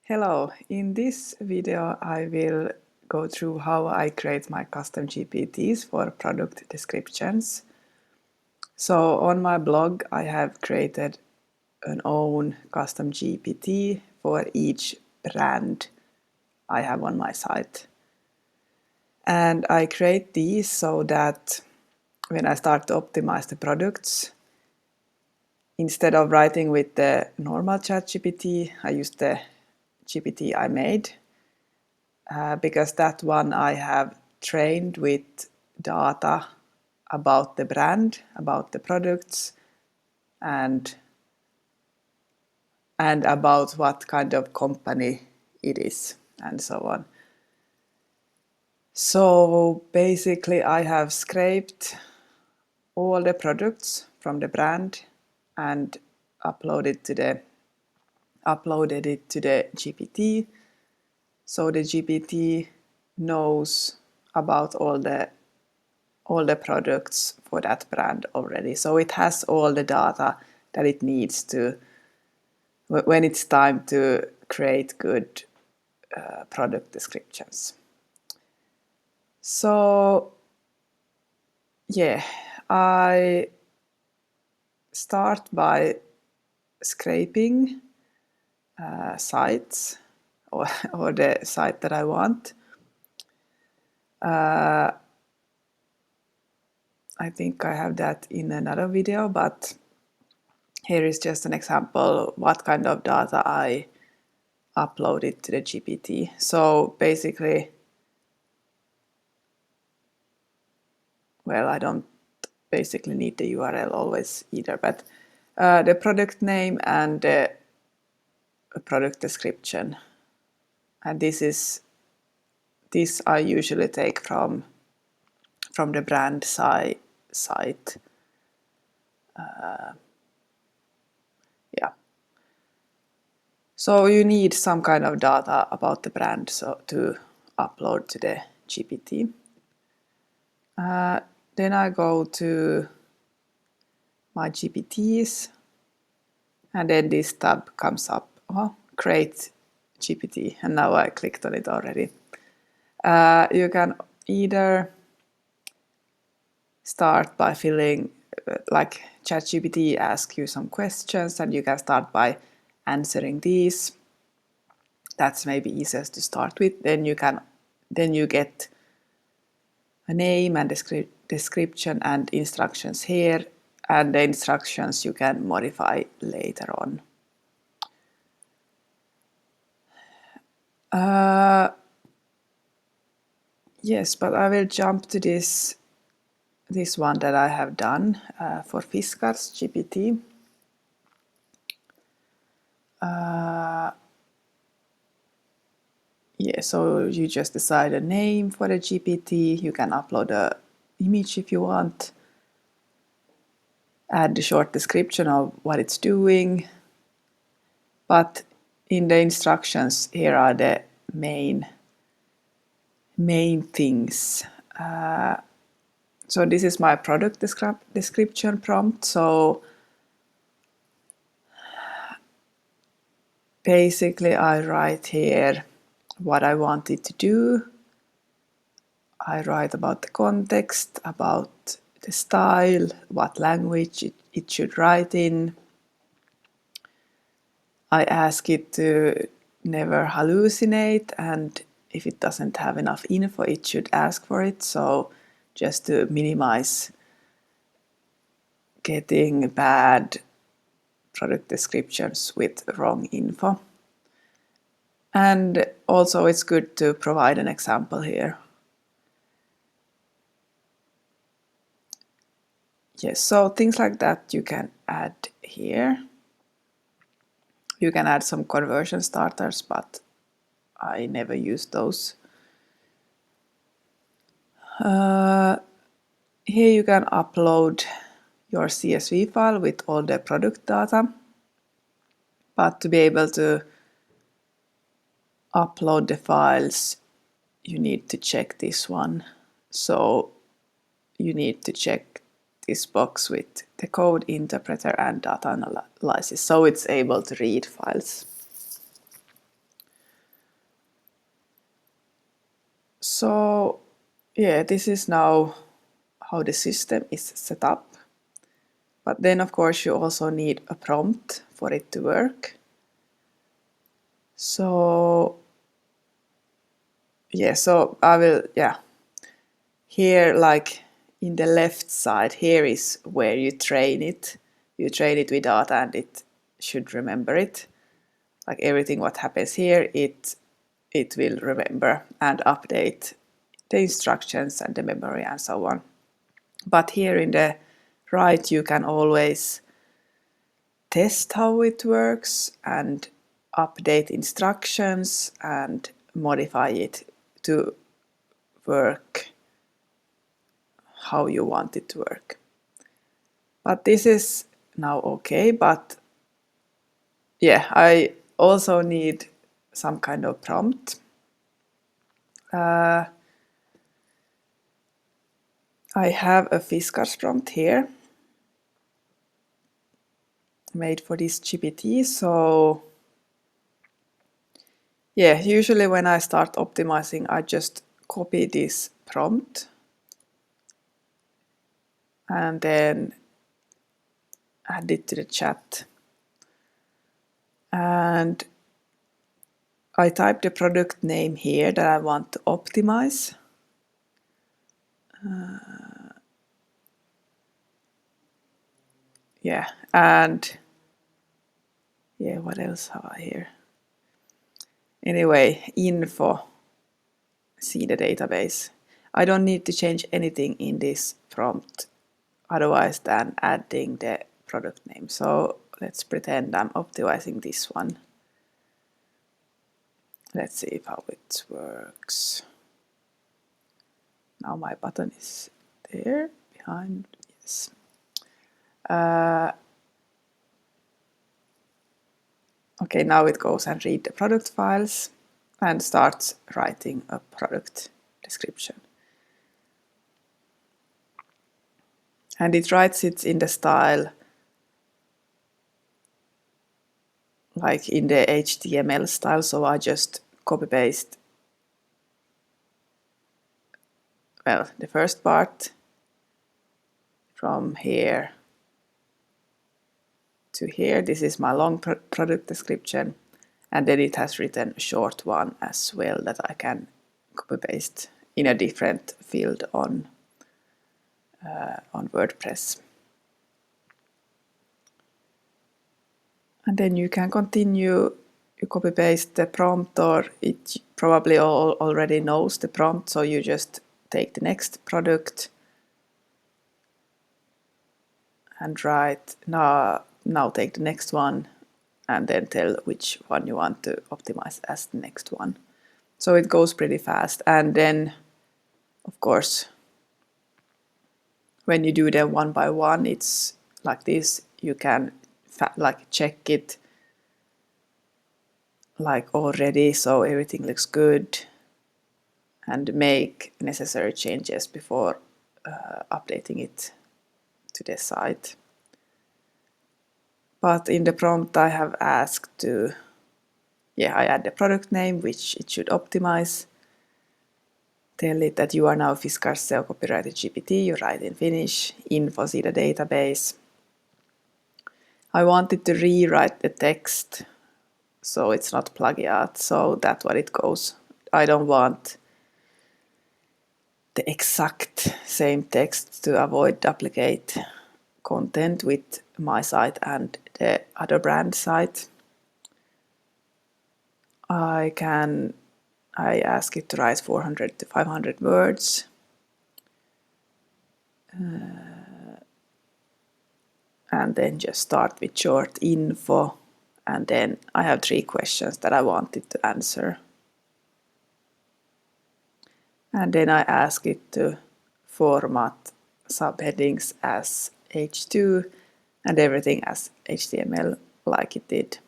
Hello, in this video I will go through how I create my custom GPTs for product descriptions. So on my blog I have created an own custom GPT for each brand I have on my site. And I create these so that when I start to optimize the products, instead of writing with the normal ChatGPT, I use the GPT I made. Because that one I have trained with data about the brand, about the products, and about what kind of company it is, and so on. So basically I have scraped all the products from the brand and uploaded it to the GPT. So the GPT knows about all the products for that brand already. So it has all the data that it needs to, when it's time to create good product descriptions. So yeah, I start by scraping sites or the site that I want. I think I have that in another video, but here is just an example what kind of data I uploaded to the GPT. So basically, well, I don't basically need the URL always either, but the product name and the product description. And this I usually take from the brand site. Yeah. So you need some kind of data about the brand to upload to the GPT. Then I go to my GPTs, and then this tab comes up, create GPT, and now I clicked on it already. You can either start by filling, like ChatGPT asks you some questions, and you can start by answering these. That's maybe easiest to start with. Then you get a name and description and instructions here, and the instructions you can modify later on. Yes, but I will jump to this one that I have done for Fiskars GPT. Yeah, so you just decide a name for the GPT. You can upload a image if you want. Add a short description of what it's doing. But in the instructions, here are the main things. So this is my product description prompt. So basically I write here what I want it to do. I write about the context, about the style, what language it should write in. I ask it to never hallucinate, and if it doesn't have enough info, it should ask for it. So just to minimize getting bad product descriptions with wrong info. And also it's good to provide an example here. Yes, so things like that you can add here. You can add some conversion starters, but I never use those. Here you can upload your CSV file with all the product data. But to be able to upload the files, you need to check this one. So you need to check this box with the code interpreter and data analysis, so it's able to read files. So yeah, this is now how the system is set up. But then of course you also need a prompt for it to work. So yeah, so I will, here, like in the left side, here is where you train it. You train it with data and it should remember it. Like everything what happens here, it will remember and update the instructions and the memory and so on. But here in the right, you can always test how it works and update instructions and modify it to work how you want it to work. But this is now okay, but yeah, I also need some kind of prompt. I have a Fiskars prompt here made for this GPT. So yeah, usually when I start optimizing, I just copy this prompt and then add it to the chat. And I type the product name here that I want to optimize. Yeah, and yeah, what else have I here? Anyway, info, see the database. I don't need to change anything in this prompt otherwise than adding the product name. So let's pretend I'm optimizing this one. Let's see how it works. Now my button is there behind, yes. Okay, now it goes and read the product files and starts writing a product description. And it writes it in the style like in the HTML style, so I just copy paste, well, the first part from here to here. This is my long product description, and then it has written a short one as well that I can copy paste in a different field on WordPress. And then you can continue, you copy paste the prompt, or it probably already knows the prompt, so you just take the next product and write now take the next one and then tell which one you want to optimize as the next one. So it goes pretty fast. And then of course when you do them one by one, it's like this. You can like check it like already, so everything looks good, and make necessary changes before updating it to the site. But in the prompt I have asked to, I add the product name, which it should optimize. Tell it that you are now Fiskars SEO copywriter GPT, you write in Finnish, info, see the database. I wanted to rewrite the text so it's not plagiat, so that's what it goes. I don't want the exact same text to avoid duplicate content with my site and the other brand site. I ask it to write 400 to 500 words. And then just start with short info. And then I have 3 questions that I wanted to answer. And then I ask it to format subheadings as H2 and everything as HTML like it did.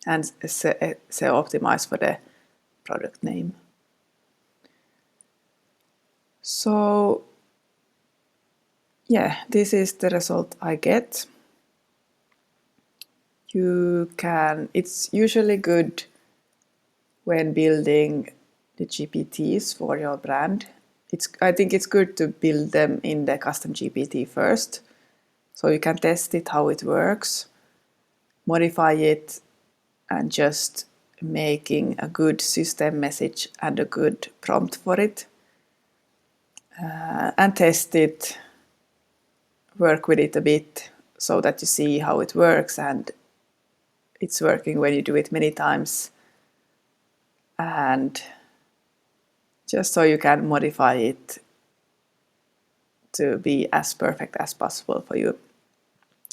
And SEO optimize for the product name. So yeah, this is the result I get. It's usually good when building the GPTs for your brand, I think it's good to build them in the custom GPT first, so you can test it, how it works, modify it, and just making a good system message and a good prompt for it, and test it, work with it a bit so that you see how it works, and it's working when you do it many times, and just so you can modify it to be as perfect as possible for you.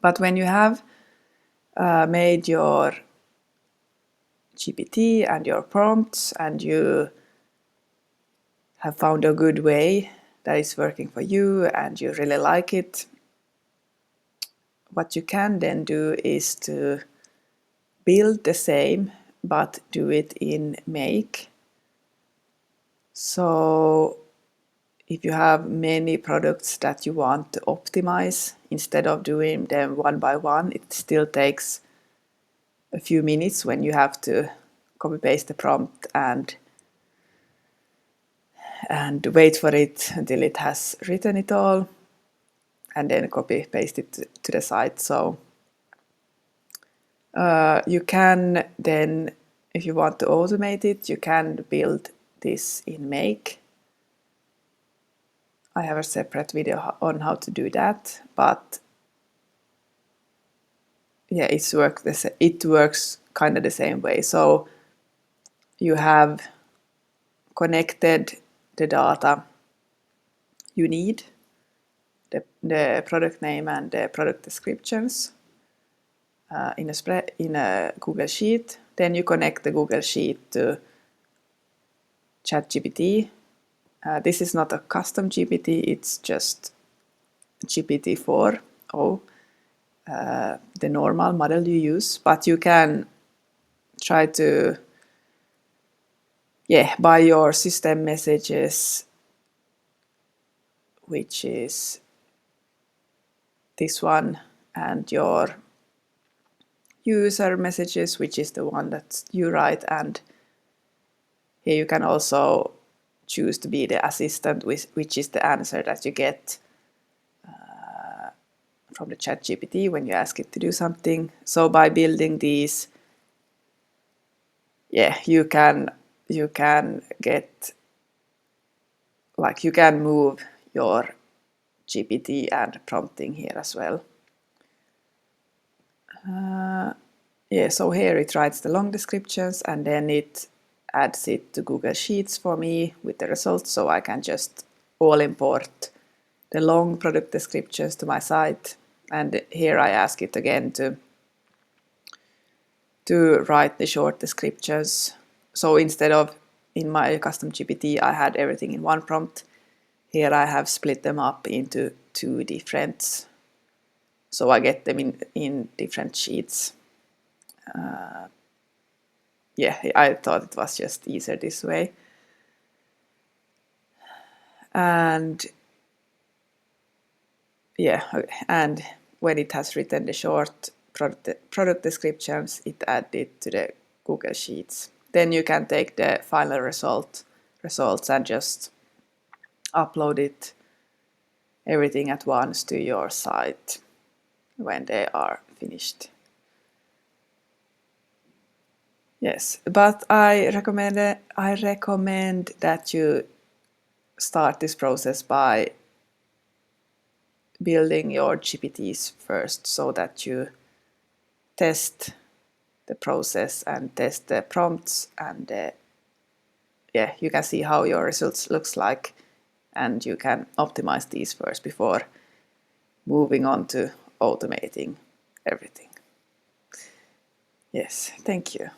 But when you have made your GPT and your prompts, and you have found a good way that is working for you and you really like it, what you can then do is to build the same but do it in Make. So if you have many products that you want to optimize, instead of doing them one by one, it still takes a few minutes when you have to copy paste the prompt and wait for it until it has written it all, and then copy paste it to the site. So you can then, if you want to automate it, you can build this in Make. I have a separate video on how to do that, but yeah, it works kind of the same way. So you have connected the data you need, the product name and the product descriptions, in a Google Sheet. Then you connect the Google Sheet to ChatGPT. This is not a custom GPT, it's just GPT-4o, the normal model you use. But you can try to buy your system messages, which is this one, and your user messages, which is the one that you write, and here you can also choose to be the assistant, which is the answer that you get from the ChatGPT when you ask it to do something. So by building these, you can get, like, you can move your GPT and prompting here as well. So here it writes the long descriptions, and then it adds it to Google Sheets for me with the results, so I can just all import the long product descriptions to my site. And here I ask it again to write the short descriptions. So instead of in my custom GPT I had everything in one prompt, here I have split them up into two different, so I get them in different sheets. I thought it was just easier this way. And and when it has written the short product descriptions, it added to the Google Sheets. Then you can take the final results and just upload it, everything at once, to your site when they are finished. Yes, but I recommend that you start this process by building your GPTs first, so that you test the process and test the prompts, and you can see how your results looks like, and you can optimize these first before moving on to automating everything. Yes, thank you.